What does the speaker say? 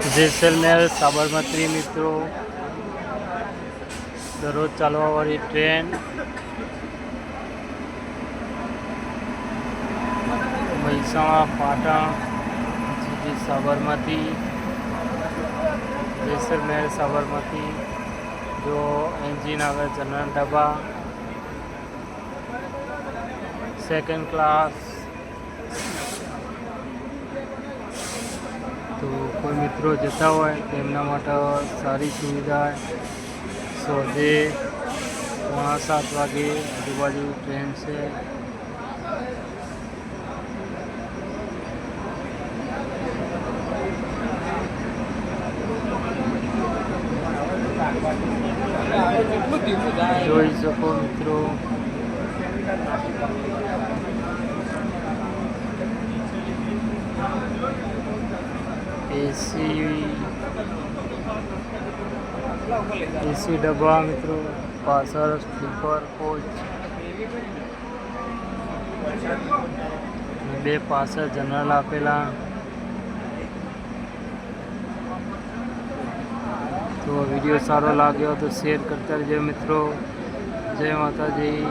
જેસલમેર સાબરમતી મિત્રો દરરોજ ચાલવાવાળી ટ્રેન મહેસાણા પાટણ સાબરમતી જેસલમેર સાબરમતી જો એન્જિન આવે જનરલ ડબ્બા સેકન્ડ ક્લાસ। તો કોઈ મિત્રો જતા હોય તેમના માટે સારી સુવિધા સોજે 7:15 વાગે આજુબાજુ ટ્રેન છે। જોઈ શકો મિત્રો એસી ડબ્બા મિત્રો પાછળ સ્લીપર કોચ બે પાછળ જનરલ આપેલા। તો વિડીયો સારો લાગ્યો તો શેર કરતા રહેજો મિત્રો। જય માતાજી।